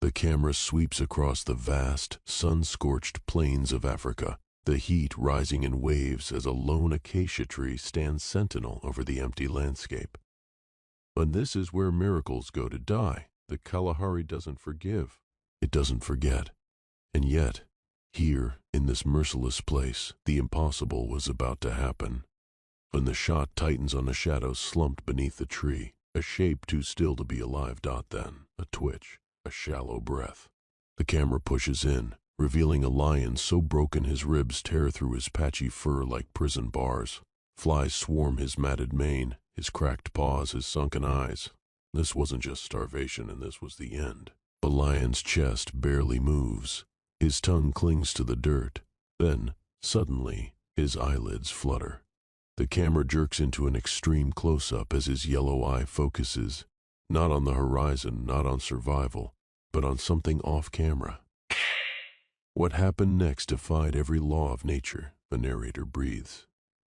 The camera sweeps across the vast, sun-scorched plains of Africa, the heat rising in waves as a lone acacia tree stands sentinel over the empty landscape. And this is where miracles go to die. The Kalahari doesn't forgive. It doesn't forget. And yet, here, in this merciless place, the impossible was about to happen. When the shot tightens on a shadow slumped beneath the tree, a shape too still to be alive. Then, a twitch, a shallow breath. The camera pushes in, revealing a lion so broken his ribs tear through his patchy fur like prison bars. Flies swarm his matted mane, his cracked paws, his sunken eyes. This wasn't just starvation, and this was the end. The lion's chest barely moves. His tongue clings to the dirt. Then, suddenly, his eyelids flutter. The camera jerks into an extreme close-up as his yellow eye focuses, not on the horizon, not on survival, but on something off-camera. What happened next defied every law of nature, the narrator breathes.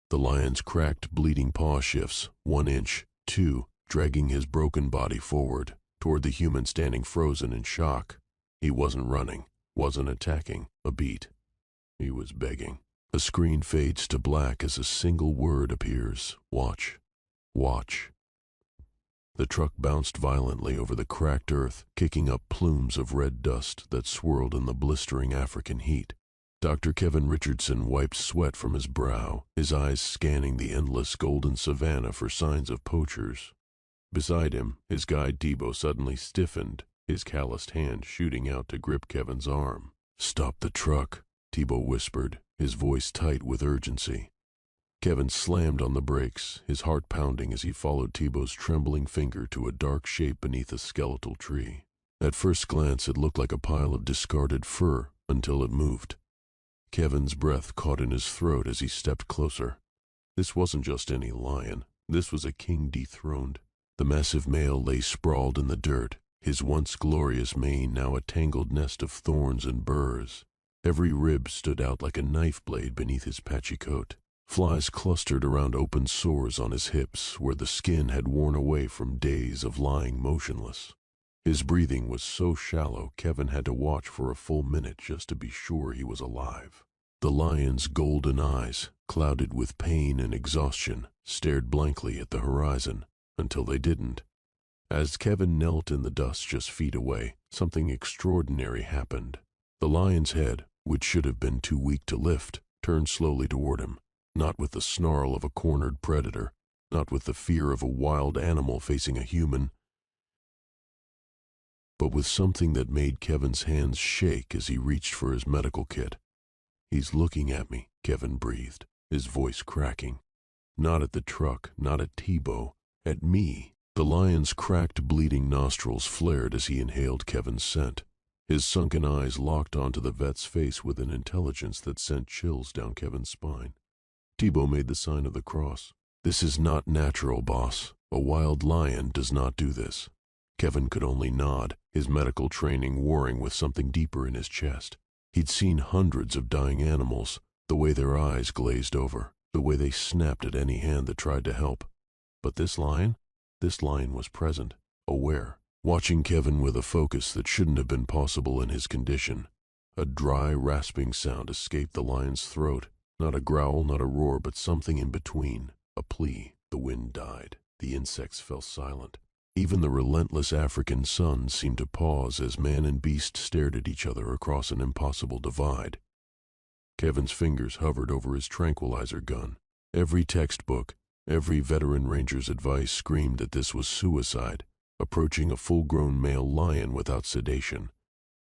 The lion's cracked, bleeding paw shifts, 1 inch, 2, dragging his broken body forward, toward the human standing frozen in shock. He wasn't running, wasn't attacking, a beat. He was begging. The screen fades to black as a single word appears. Watch. Watch. The truck bounced violently over the cracked earth, kicking up plumes of red dust that swirled in the blistering African heat. Dr. Kevin Richardson wiped sweat from his brow, his eyes scanning the endless golden savanna for signs of poachers. Beside him, his guide Tebow suddenly stiffened, his calloused hand shooting out to grip Kevin's arm. "Stop the truck," Tebow whispered, his voice tight with urgency. Kevin slammed on the brakes, his heart pounding as he followed Tebow's trembling finger to a dark shape beneath a skeletal tree. At first glance, it looked like a pile of discarded fur until it moved. Kevin's breath caught in his throat as he stepped closer. This wasn't just any lion. This was a king dethroned. The massive male lay sprawled in the dirt, his once glorious mane now a tangled nest of thorns and burrs. Every rib stood out like a knife blade beneath his patchy coat. Flies clustered around open sores on his hips where the skin had worn away from days of lying motionless. His breathing was so shallow Kevin had to watch for a full minute just to be sure he was alive. The lion's golden eyes, clouded with pain and exhaustion, stared blankly at the horizon, until they didn't. As Kevin knelt in the dust just feet away, something extraordinary happened. The lion's head, which should have been too weak to lift, turned slowly toward him, not with the snarl of a cornered predator, not with the fear of a wild animal facing a human, but with something that made Kevin's hands shake as he reached for his medical kit. "He's looking at me," Kevin breathed, his voice cracking. Not at the truck, not at Tebow, at me. The lion's cracked, bleeding nostrils flared as he inhaled Kevin's scent. His sunken eyes locked onto the vet's face with an intelligence that sent chills down Kevin's spine. Tebow made the sign of the cross. "This is not natural, boss. A wild lion does not do this." Kevin could only nod, his medical training warring with something deeper in his chest. He'd seen hundreds of dying animals, the way their eyes glazed over, the way they snapped at any hand that tried to help. But this lion was present, aware, watching Kevin with a focus that shouldn't have been possible in his condition. A dry, rasping sound escaped the lion's throat, not a growl, not a roar, but something in between, a plea. The wind died. The insects fell silent. Even the relentless African sun seemed to pause as man and beast stared at each other across an impossible divide. Kevin's fingers hovered over his tranquilizer gun. Every textbook, every veteran ranger's advice screamed that this was suicide, approaching a full-grown male lion without sedation.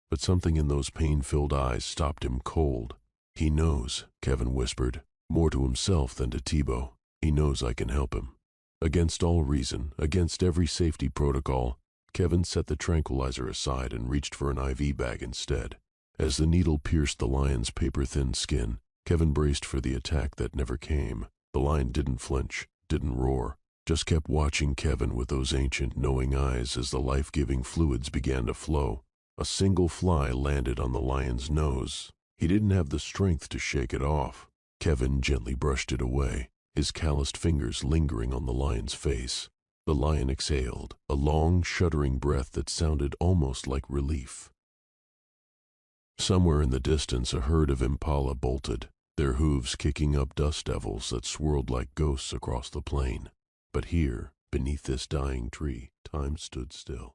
But something in those pain-filled eyes stopped him cold. "He knows," Kevin whispered, more to himself than to Tebow. "He knows I can help him." Against all reason, against every safety protocol, Kevin set the tranquilizer aside and reached for an IV bag instead. As the needle pierced the lion's paper-thin skin, Kevin braced for the attack that never came. The lion didn't flinch, didn't roar, just kept watching Kevin with those ancient, knowing eyes as the life-giving fluids began to flow. A single fly landed on the lion's nose. He didn't have the strength to shake it off. Kevin gently brushed it away, his calloused fingers lingering on the lion's face. The lion exhaled, a long, shuddering breath that sounded almost like relief. Somewhere in the distance, a herd of impala bolted, their hooves kicking up dust devils that swirled like ghosts across the plain. But here, beneath this dying tree, time stood still.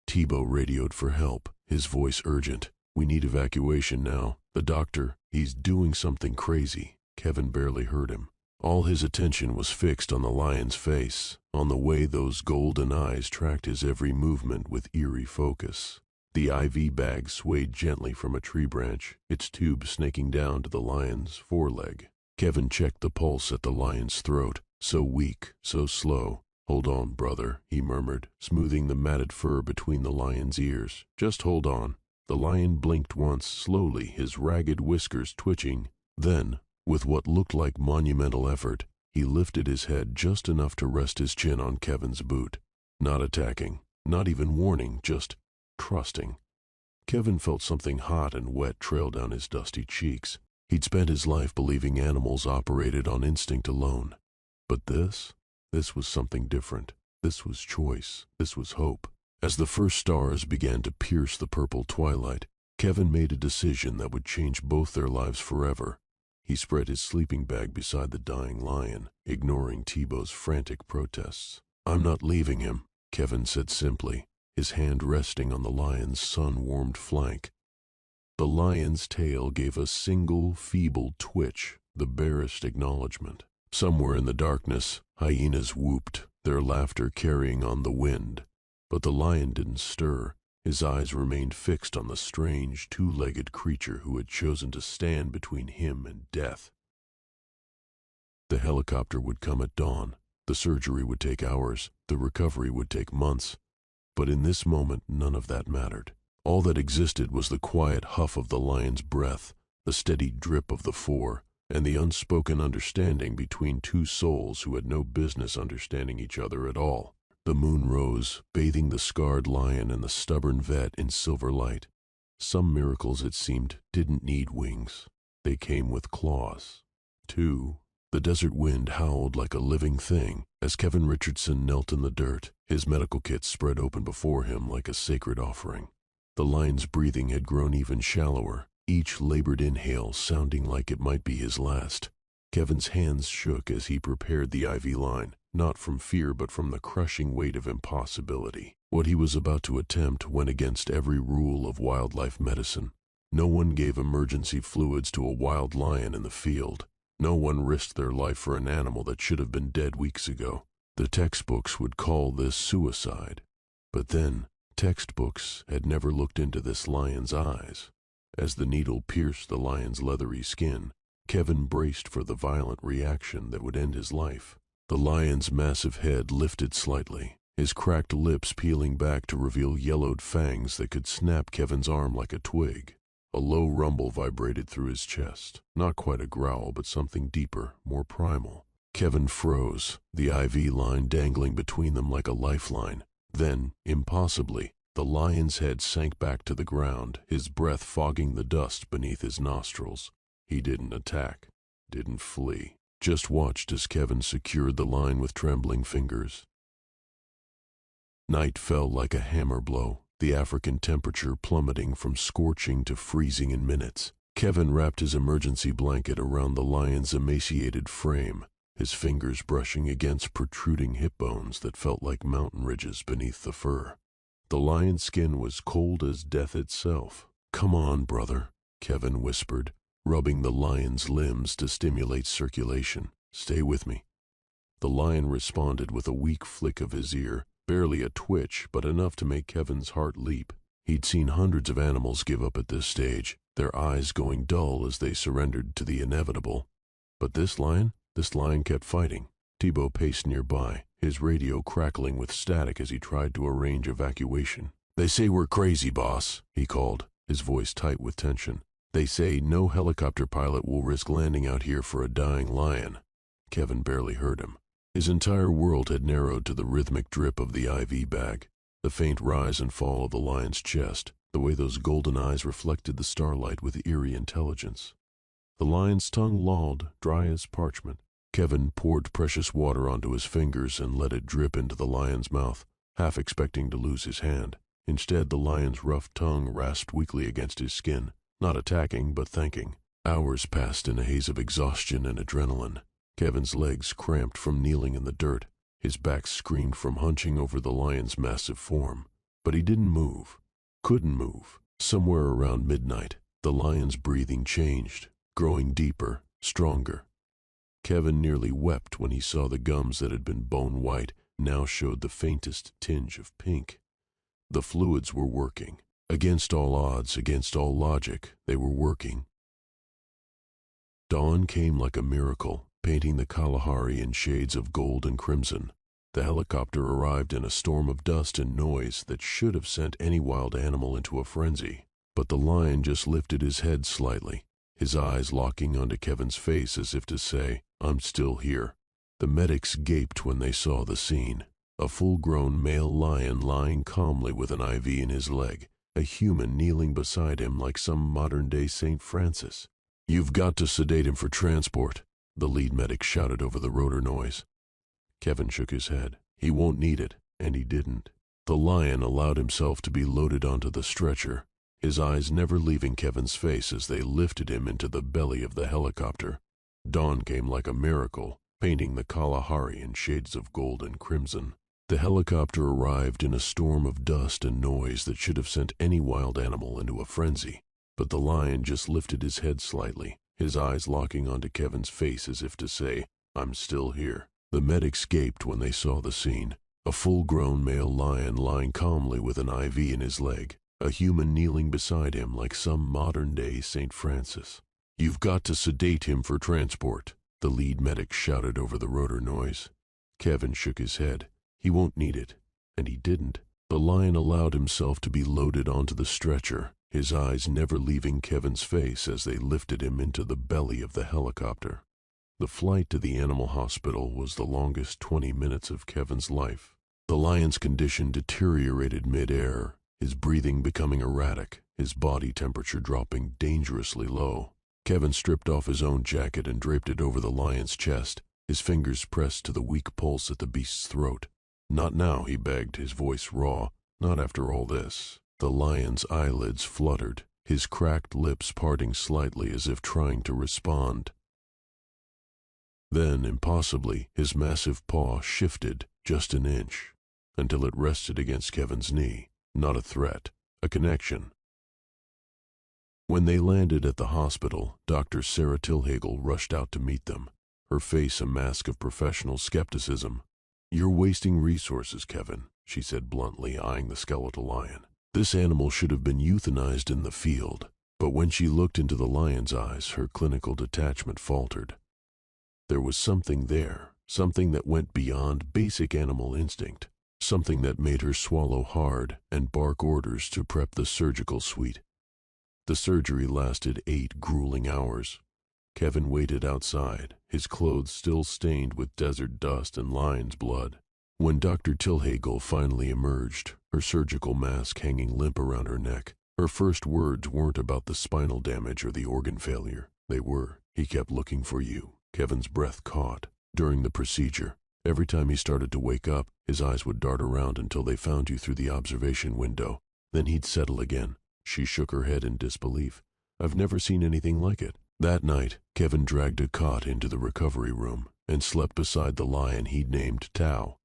Thibaut radioed for help, his voice urgent. "We need evacuation now. The doctor, he's doing something crazy." Kevin barely heard him. All his attention was fixed on the lion's face, on the way those golden eyes tracked his every movement with eerie focus. The IV bag swayed gently from a tree branch, its tube snaking down to the lion's foreleg. Kevin checked the pulse at the lion's throat, so weak, so slow. "Hold on, brother," he murmured, smoothing the matted fur between the lion's ears. "Just hold on." The lion blinked once, slowly, his ragged whiskers twitching. Then, with what looked like monumental effort, he lifted his head just enough to rest his chin on Kevin's boot. Not attacking, not even warning, just trusting. Kevin felt something hot and wet trail down his dusty cheeks. He'd spent his life believing animals operated on instinct alone. But this was something different. This was choice. This was hope. As the first stars began to pierce the purple twilight, Kevin made a decision that would change both their lives forever. He spread his sleeping bag beside the dying lion, ignoring Thibaut's frantic protests. "I'm not leaving him," Kevin said simply, his hand resting on the lion's sun-warmed flank. The lion's tail gave a single, feeble twitch, the barest acknowledgement. Somewhere in the darkness, hyenas whooped, their laughter carrying on the wind. But the lion didn't stir. His eyes remained fixed on the strange, two-legged creature who had chosen to stand between him and death. The helicopter would come at dawn. The surgery would take hours. The recovery would take months. But in this moment, none of that mattered. All that existed was the quiet huff of the lion's breath, the steady drip of the four, and the unspoken understanding between two souls who had no business understanding each other at all. The moon rose, bathing the scarred lion and the stubborn vet in silver light. Some miracles, it seemed, didn't need wings. They came with claws. 2. The desert wind howled like a living thing as Kevin Richardson knelt in the dirt, his medical kit spread open before him like a sacred offering. The lion's breathing had grown even shallower, each labored inhale sounding like it might be his last. Kevin's hands shook as he prepared the IV line, not from fear but from the crushing weight of impossibility. What he was about to attempt went against every rule of wildlife medicine. No one gave emergency fluids to a wild lion in the field. No one risked their life for an animal that should have been dead weeks ago. The textbooks would call this suicide. But then, textbooks had never looked into this lion's eyes. As the needle pierced the lion's leathery skin, Kevin braced for the violent reaction that would end his life. The lion's massive head lifted slightly, his cracked lips peeling back to reveal yellowed fangs that could snap Kevin's arm like a twig. A low rumble vibrated through his chest, not quite a growl, but something deeper, more primal. Kevin froze, the IV line dangling between them like a lifeline. Then, impossibly, the lion's head sank back to the ground, his breath fogging the dust beneath his nostrils. He didn't attack, didn't flee, just watched as Kevin secured the line with trembling fingers. Night fell like a hammer blow, the African temperature plummeting from scorching to freezing in minutes. Kevin wrapped his emergency blanket around the lion's emaciated frame, his fingers brushing against protruding hip bones that felt like mountain ridges beneath the fur. The lion's skin was cold as death itself. "Come on, brother," Kevin whispered, rubbing the lion's limbs to stimulate circulation. "Stay with me." The lion responded with a weak flick of his ear, barely a twitch, but enough to make Kevin's heart leap. He'd seen hundreds of animals give up at this stage, their eyes going dull as they surrendered to the inevitable. But this lion kept fighting. Thibaut paced nearby, his radio crackling with static as he tried to arrange evacuation. "They say we're crazy, boss," he called, his voice tight with tension. "They say no helicopter pilot will risk landing out here for a dying lion." Kevin barely heard him. His entire world had narrowed to the rhythmic drip of the IV bag, the faint rise and fall of the lion's chest, the way those golden eyes reflected the starlight with eerie intelligence. The lion's tongue lolled, dry as parchment. Kevin poured precious water onto his fingers and let it drip into the lion's mouth, half expecting to lose his hand. Instead, the lion's rough tongue rasped weakly against his skin, not attacking, but thanking. Hours passed in a haze of exhaustion and adrenaline. Kevin's legs cramped from kneeling in the dirt. His back screamed from hunching over the lion's massive form. But he didn't move. Couldn't move. Somewhere around midnight, the lion's breathing changed, growing deeper, stronger. Kevin nearly wept when he saw the gums that had been bone white now showed the faintest tinge of pink. The fluids were working. Against all odds, against all logic, they were working. Dawn came like a miracle, painting the Kalahari in shades of gold and crimson. The helicopter arrived in a storm of dust and noise that should have sent any wild animal into a frenzy. But the lion just lifted his head slightly, his eyes locking onto Kevin's face as if to say, "I'm still here." The medics gaped when they saw the scene. A full-grown male lion lying calmly with an IV in his leg, a human kneeling beside him like some modern-day St. Francis. "You've got to sedate him for transport," the lead medic shouted over the rotor noise. Kevin shook his head. He won't need it, and he didn't. The lion allowed himself to be loaded onto the stretcher, his eyes never leaving Kevin's face as they lifted him into the belly of the helicopter. Dawn came like a miracle, painting the Kalahari in shades of gold and crimson. The helicopter arrived in a storm of dust and noise that should have sent any wild animal into a frenzy. But the lion just lifted his head slightly, his eyes locking onto Kevin's face as if to say, "I'm still here." The medics gaped when they saw the scene. A full-grown male lion lying calmly with an IV in his leg, a human kneeling beside him like some modern-day St. Francis. "You've got to sedate him for transport," the lead medic shouted over the rotor noise. Kevin shook his head. He won't need it, and he didn't. The lion allowed himself to be loaded onto the stretcher, his eyes never leaving Kevin's face as they lifted him into the belly of the helicopter. The flight to the animal hospital was the longest 20 minutes of Kevin's life. The lion's condition deteriorated mid-air, his breathing becoming erratic, his body temperature dropping dangerously low. Kevin stripped off his own jacket and draped it over the lion's chest, his fingers pressed to the weak pulse at the beast's throat. "Not now," he begged, his voice raw. "Not after all this." The lion's eyelids fluttered, his cracked lips parting slightly as if trying to respond. Then, impossibly, his massive paw shifted just an inch, until it rested against Kevin's knee. Not a threat, a connection. When they landed at the hospital, Dr. Sarah Tilhagel rushed out to meet them, her face a mask of professional skepticism. "You're wasting resources, Kevin," she said bluntly, eyeing the skeletal lion. "This animal should have been euthanized in the field." But when she looked into the lion's eyes, her clinical detachment faltered. There was something there, something that went beyond basic animal instinct, something that made her swallow hard and bark orders to prep the surgical suite. The surgery lasted 8 grueling hours. Kevin waited outside, his clothes still stained with desert dust and lion's blood. When Dr. Tilhagel finally emerged, her surgical mask hanging limp around her neck, her first words weren't about the spinal damage or the organ failure. They were, "He kept looking for you." Kevin's breath caught. During the procedure, every time he started to wake up, his eyes would dart around until they found you through the observation window. Then he'd settle again. She shook her head in disbelief. "I've never seen anything like it." That night, Kevin dragged a cot into the recovery room and slept beside the lion he'd named Tao,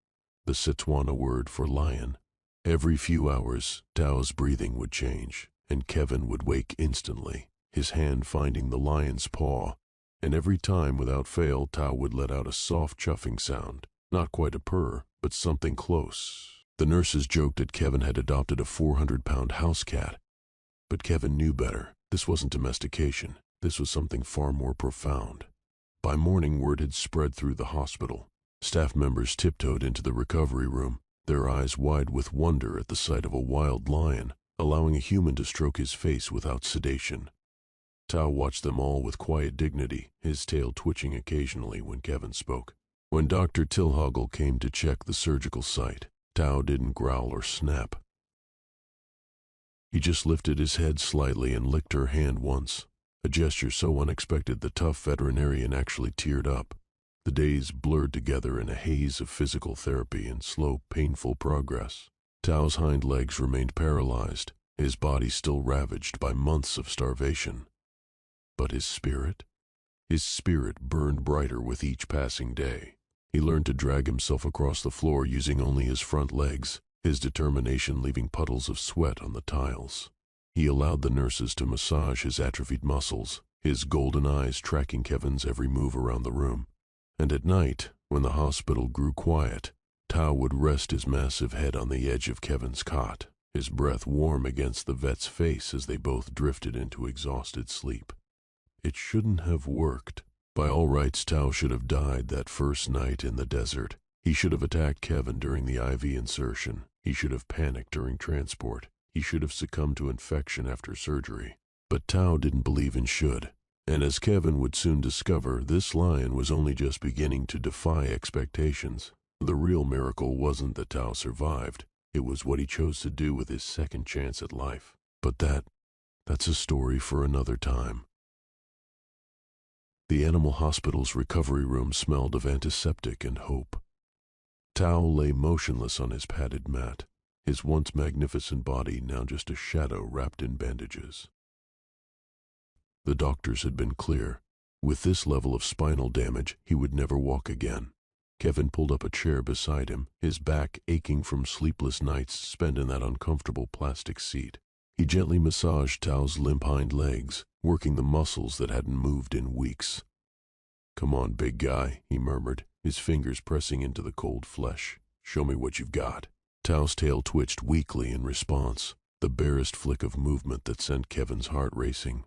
the Setswana word for lion. Every few hours, Tao's breathing would change, and Kevin would wake instantly, his hand finding the lion's paw. And every time, without fail, Tao would let out a soft chuffing sound, not quite a purr, but something close. The nurses joked that Kevin had adopted a 400-pound house cat. But Kevin knew better. This wasn't domestication. This was something far more profound. By morning, word had spread through the hospital. Staff members tiptoed into the recovery room, their eyes wide with wonder at the sight of a wild lion, allowing a human to stroke his face without sedation. Tao watched them all with quiet dignity, his tail twitching occasionally when Kevin spoke. When Dr. Tilhagel came to check the surgical site, Tao didn't growl or snap. He just lifted his head slightly and licked her hand once, a gesture so unexpected the tough veterinarian actually teared up. The days blurred together in a haze of physical therapy and slow, painful progress. Tao's hind legs remained paralyzed, his body still ravaged by months of starvation. But his spirit? His spirit burned brighter with each passing day. He learned to drag himself across the floor using only his front legs, his determination leaving puddles of sweat on the tiles. He allowed the nurses to massage his atrophied muscles, his golden eyes tracking Kevin's every move around the room. And at night, when the hospital grew quiet, Tao would rest his massive head on the edge of Kevin's cot, his breath warm against the vet's face as they both drifted into exhausted sleep. It shouldn't have worked. By all rights, Tao should have died that first night in the desert. He should have attacked Kevin during the IV insertion. He should have panicked during transport. He should have succumbed to infection after surgery. But Tao didn't believe in should. And as Kevin would soon discover, this lion was only just beginning to defy expectations. The real miracle wasn't that Tao survived. It was what he chose to do with his second chance at life. But that's a story for another time. The animal hospital's recovery room smelled of antiseptic and hope. Tao lay motionless on his padded mat, his once magnificent body now just a shadow wrapped in bandages. The doctors had been clear. With this level of spinal damage, he would never walk again. Kevin pulled up a chair beside him, his back aching from sleepless nights spent in that uncomfortable plastic seat. He gently massaged Tao's limp hind legs, working the muscles that hadn't moved in weeks. "Come on, big guy," he murmured, his fingers pressing into the cold flesh. "Show me what you've got." Tao's tail twitched weakly in response, the barest flick of movement that sent Kevin's heart racing.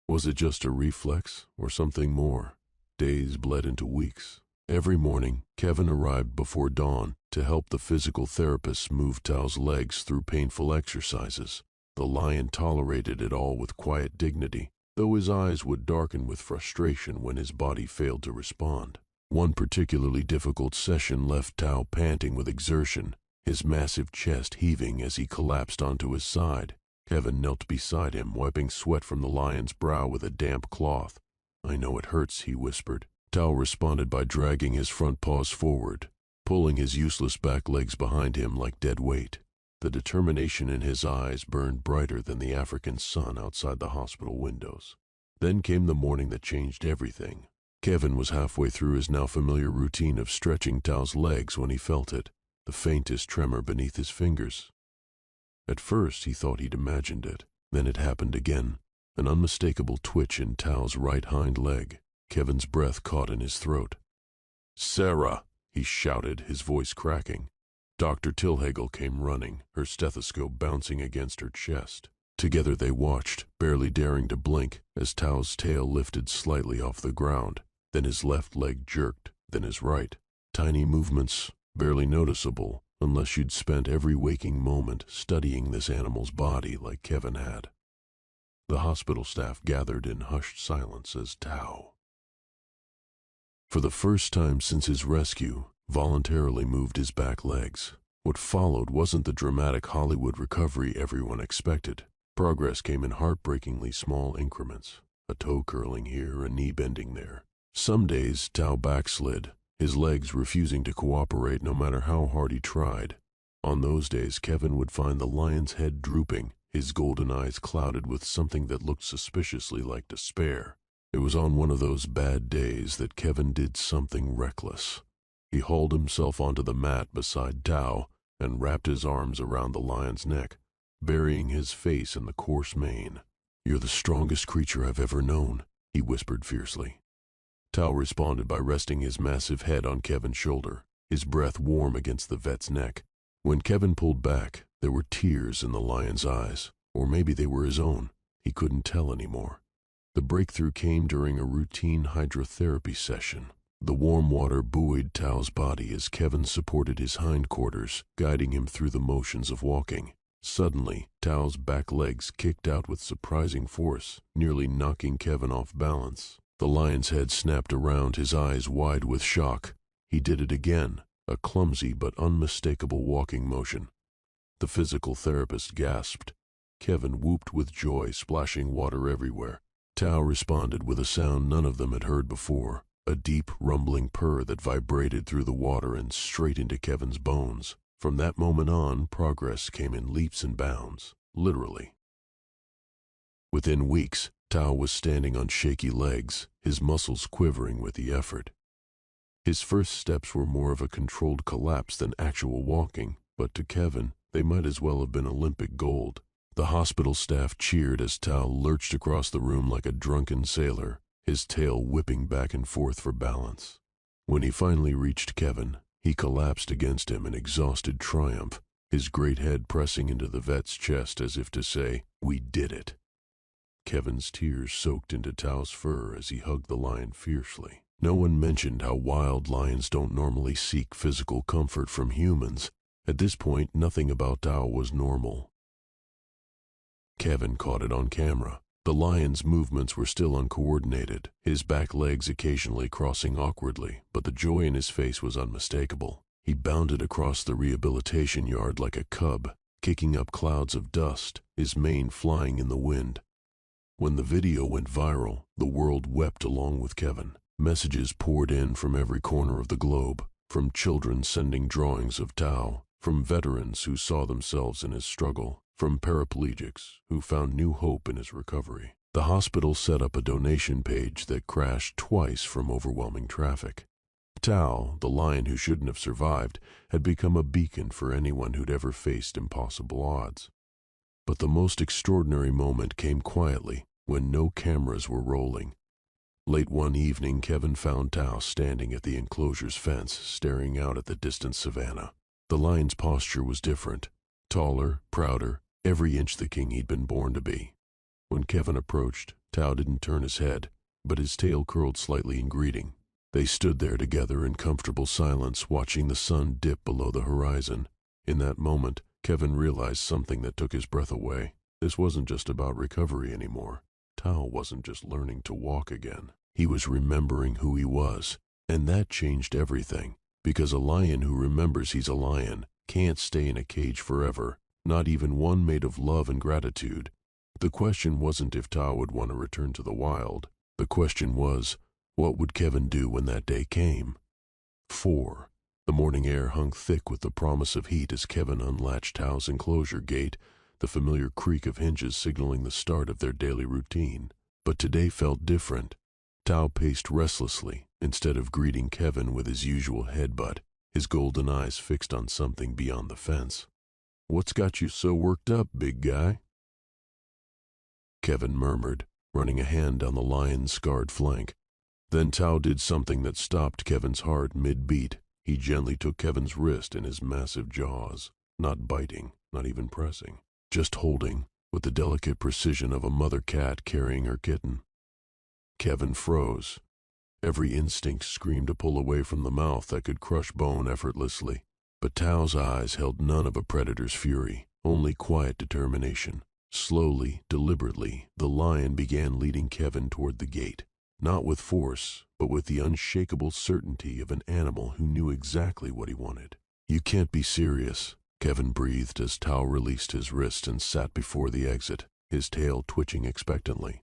Was it just a reflex, or something more? Days bled into weeks. Every morning, Kevin arrived before dawn to help the physical therapists move Tao's legs through painful exercises. The lion tolerated it all with quiet dignity, though his eyes would darken with frustration when his body failed to respond. One particularly difficult session left Tao panting with exertion, his massive chest heaving as he collapsed onto his side. Kevin knelt beside him, wiping sweat from the lion's brow with a damp cloth. "I know it hurts," he whispered. Tao responded by dragging his front paws forward, pulling his useless back legs behind him like dead weight. The determination in his eyes burned brighter than the African sun outside the hospital windows. Then came the morning that changed everything. Kevin was halfway through his now familiar routine of stretching Tao's legs when he felt it, the faintest tremor beneath his fingers. At first he thought he'd imagined it. Then it happened again, an unmistakable twitch in Tao's right hind leg. Kevin's breath caught in his throat. "Sarah!" he shouted, his voice cracking. Dr. Tilhagel came running, her stethoscope bouncing against her chest. Together they watched, barely daring to blink, as Tao's tail lifted slightly off the ground. Then his left leg jerked, then his right. Tiny movements, barely noticeable, unless you'd spent every waking moment studying this animal's body like Kevin had. The hospital staff gathered in hushed silence as Tao, for the first time since his rescue, voluntarily moved his back legs. What followed wasn't the dramatic Hollywood recovery everyone expected. Progress came in heartbreakingly small increments, a toe curling here, a knee bending there. Some days Tao backslid, his legs refusing to cooperate no matter how hard he tried. On those days, Kevin would find the lion's head drooping, his golden eyes clouded with something that looked suspiciously like despair. It was on one of those bad days that Kevin did something reckless. He hauled himself onto the mat beside Tao and wrapped his arms around the lion's neck, burying his face in the coarse mane. "You're the strongest creature I've ever known," he whispered fiercely. Tao responded by resting his massive head on Kevin's shoulder, his breath warm against the vet's neck. When Kevin pulled back, there were tears in the lion's eyes, or maybe they were his own. He couldn't tell anymore. The breakthrough came during a routine hydrotherapy session. The warm water buoyed Tao's body as Kevin supported his hindquarters, guiding him through the motions of walking. Suddenly, Tao's back legs kicked out with surprising force, nearly knocking Kevin off balance. The lion's head snapped around, his eyes wide with shock. He did it again, a clumsy but unmistakable walking motion. The physical therapist gasped. Kevin whooped with joy, splashing water everywhere. Tao responded with a sound none of them had heard before, a deep, rumbling purr that vibrated through the water and straight into Kevin's bones. From that moment on, progress came in leaps and bounds, literally. Within weeks, Tao was standing on shaky legs, his muscles quivering with the effort. His first steps were more of a controlled collapse than actual walking, but to Kevin, they might as well have been Olympic gold. The hospital staff cheered as Tao lurched across the room like a drunken sailor, his tail whipping back and forth for balance. When he finally reached Kevin, he collapsed against him in exhausted triumph, his great head pressing into the vet's chest as if to say, "We did it." Kevin's tears soaked into Tao's fur as he hugged the lion fiercely. No one mentioned how wild lions don't normally seek physical comfort from humans. At this point, nothing about Tao was normal. Kevin caught it on camera. The lion's movements were still uncoordinated, his back legs occasionally crossing awkwardly, but the joy in his face was unmistakable. He bounded across the rehabilitation yard like a cub, kicking up clouds of dust, his mane flying in the wind. When the video went viral, the world wept along with Kevin. Messages poured in from every corner of the globe, from children sending drawings of Tao, from veterans who saw themselves in his struggle, from paraplegics who found new hope in his recovery. The hospital set up a donation page that crashed twice from overwhelming traffic. Tao, the lion who shouldn't have survived, had become a beacon for anyone who'd ever faced impossible odds. But the most extraordinary moment came quietly, when no cameras were rolling. Late one evening, Kevin found Tao standing at the enclosure's fence, staring out at the distant savannah. The lion's posture was different, taller, prouder, every inch the king he'd been born to be. When Kevin approached, Tao didn't turn his head, but his tail curled slightly in greeting. They stood there together in comfortable silence, watching the sun dip below the horizon. In that moment, Kevin realized something that took his breath away. This wasn't just about recovery anymore. Tao wasn't just learning to walk again. He was remembering who he was, and that changed everything, because a lion who remembers he's a lion can't stay in a cage forever, not even one made of love and gratitude. The question wasn't if Tao would want to return to the wild. The question was, what would Kevin do when that day came? 4. The morning air hung thick with the promise of heat as Kevin unlatched Tao's enclosure gate, the familiar creak of hinges signaling the start of their daily routine. But today felt different. Tao paced restlessly, instead of greeting Kevin with his usual headbutt, his golden eyes fixed on something beyond the fence. "What's got you so worked up, big guy?" Kevin murmured, running a hand down the lion's scarred flank. Then Tao did something that stopped Kevin's heart mid-beat. He gently took Kevin's wrist in his massive jaws, not biting, not even pressing, just holding, with the delicate precision of a mother cat carrying her kitten. Kevin froze. Every instinct screamed to pull away from the mouth that could crush bone effortlessly. But Tao's eyes held none of a predator's fury, only quiet determination. Slowly, deliberately, the lion began leading Kevin toward the gate, not with force, but with the unshakable certainty of an animal who knew exactly what he wanted. "You can't be serious," Kevin breathed as Tao released his wrist and sat before the exit, his tail twitching expectantly.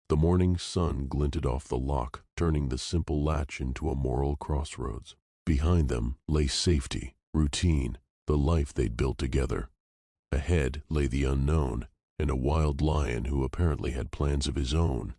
The morning sun glinted off the lock, turning the simple latch into a moral crossroads. Behind them lay safety, routine, the life they'd built together. Ahead lay the unknown, and a wild lion who apparently had plans of his own.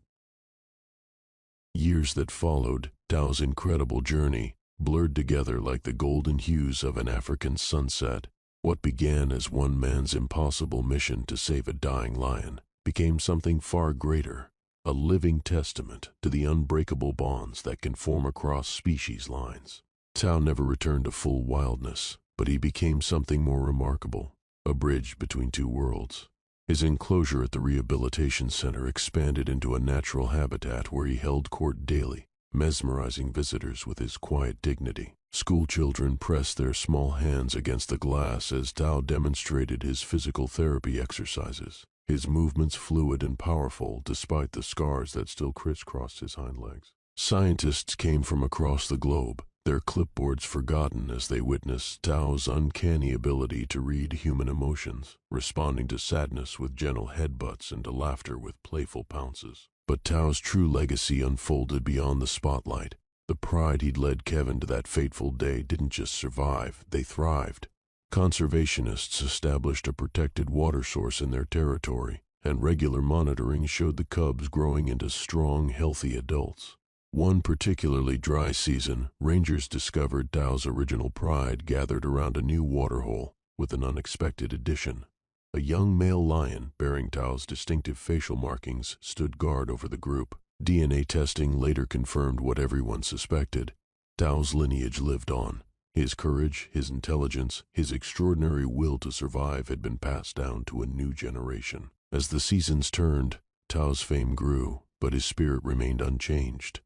Years that followed, Tao's incredible journey, blurred together like the golden hues of an African sunset. What began as one man's impossible mission to save a dying lion became something far greater, a living testament to the unbreakable bonds that can form across species lines. Tao never returned to full wildness, but he became something more remarkable, a bridge between two worlds. His enclosure at the rehabilitation center expanded into a natural habitat where he held court daily, mesmerizing visitors with his quiet dignity. School children pressed their small hands against the glass as Tao demonstrated his physical therapy exercises, his movements fluid and powerful despite the scars that still crisscrossed his hind legs. Scientists came from across the globe, their clipboards forgotten as they witnessed Tao's uncanny ability to read human emotions, responding to sadness with gentle headbutts and to laughter with playful pounces. But Tao's true legacy unfolded beyond the spotlight. The pride he'd led Kevin to that fateful day didn't just survive, they thrived. Conservationists established a protected water source in their territory, and regular monitoring showed the cubs growing into strong, healthy adults. One particularly dry season, rangers discovered Tao's original pride gathered around a new waterhole with an unexpected addition. A young male lion bearing Tao's distinctive facial markings stood guard over the group. DNA testing later confirmed what everyone suspected. Tao's lineage lived on. His courage, his intelligence, his extraordinary will to survive had been passed down to a new generation. As the seasons turned, Tao's fame grew, but his spirit remained unchanged.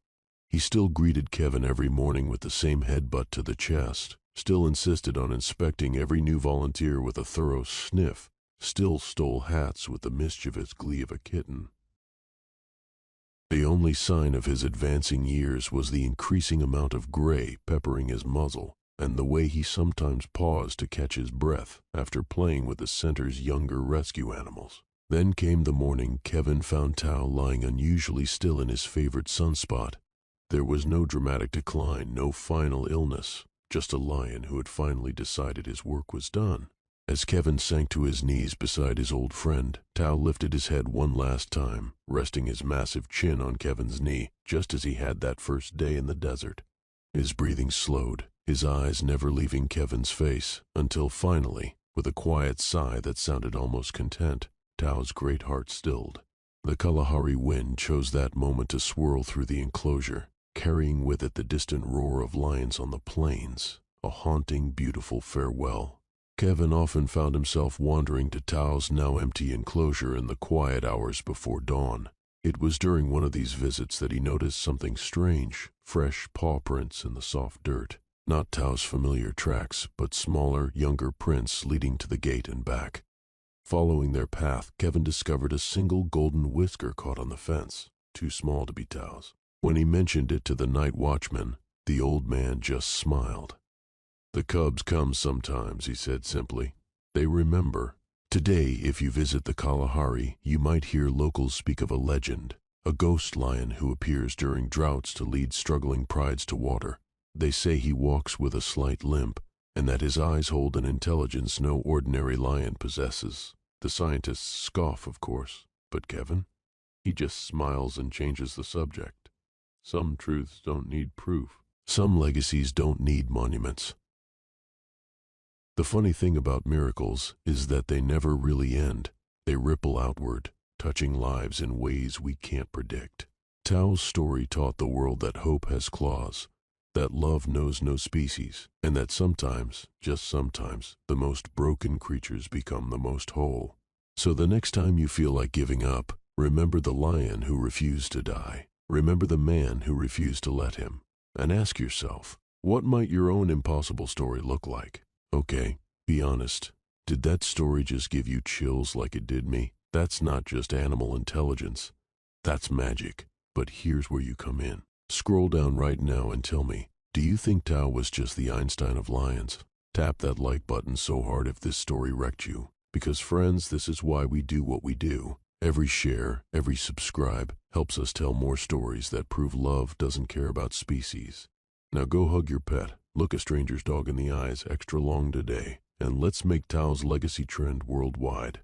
He still greeted Kevin every morning with the same headbutt to the chest, still insisted on inspecting every new volunteer with a thorough sniff, still stole hats with the mischievous glee of a kitten. The only sign of his advancing years was the increasing amount of gray peppering his muzzle, and the way he sometimes paused to catch his breath after playing with the center's younger rescue animals. Then came the morning Kevin found Tao lying unusually still in his favorite sunspot. There was no dramatic decline, no final illness, just a lion who had finally decided his work was done. As Kevin sank to his knees beside his old friend, Tao lifted his head one last time, resting his massive chin on Kevin's knee, just as he had that first day in the desert. His breathing slowed, his eyes never leaving Kevin's face, until finally, with a quiet sigh that sounded almost content, Tao's great heart stilled. The Kalahari wind chose that moment to swirl through the enclosure, carrying with it the distant roar of lions on the plains, a haunting, beautiful farewell. Kevin often found himself wandering to Tao's now empty enclosure in the quiet hours before dawn. It was during one of these visits that he noticed something strange, fresh paw prints in the soft dirt. Not Tao's familiar tracks, but smaller, younger prints leading to the gate and back. Following their path, Kevin discovered a single golden whisker caught on the fence, too small to be Tao's. When he mentioned it to the night watchman, the old man just smiled. "The cubs come sometimes," he said simply. "They remember. Today, if you visit the Kalahari, you might hear locals speak of a legend, a ghost lion who appears during droughts to lead struggling prides to water. They say he walks with a slight limp, and that his eyes hold an intelligence no ordinary lion possesses. The scientists scoff, of course, but Kevin? He just smiles and changes the subject. Some truths don't need proof. Some legacies don't need monuments." The funny thing about miracles is that they never really end. They ripple outward, touching lives in ways we can't predict. Tao's story taught the world that hope has claws, that love knows no species, and that sometimes, just sometimes, the most broken creatures become the most whole. So the next time you feel like giving up, remember the lion who refused to die. Remember the man who refused to let him. And ask yourself, what might your own impossible story look like? Okay, be honest. Did that story just give you chills like it did me? That's not just animal intelligence. That's magic. But here's where you come in. Scroll down right now and tell me, do you think Tao was just the Einstein of lions? Tap that like button so hard if this story wrecked you. Because friends, this is why we do what we do. Every share, every subscribe helps us tell more stories that prove love doesn't care about species. Now go hug your pet, look a stranger's dog in the eyes extra long today, and let's make Tao's legacy trend worldwide.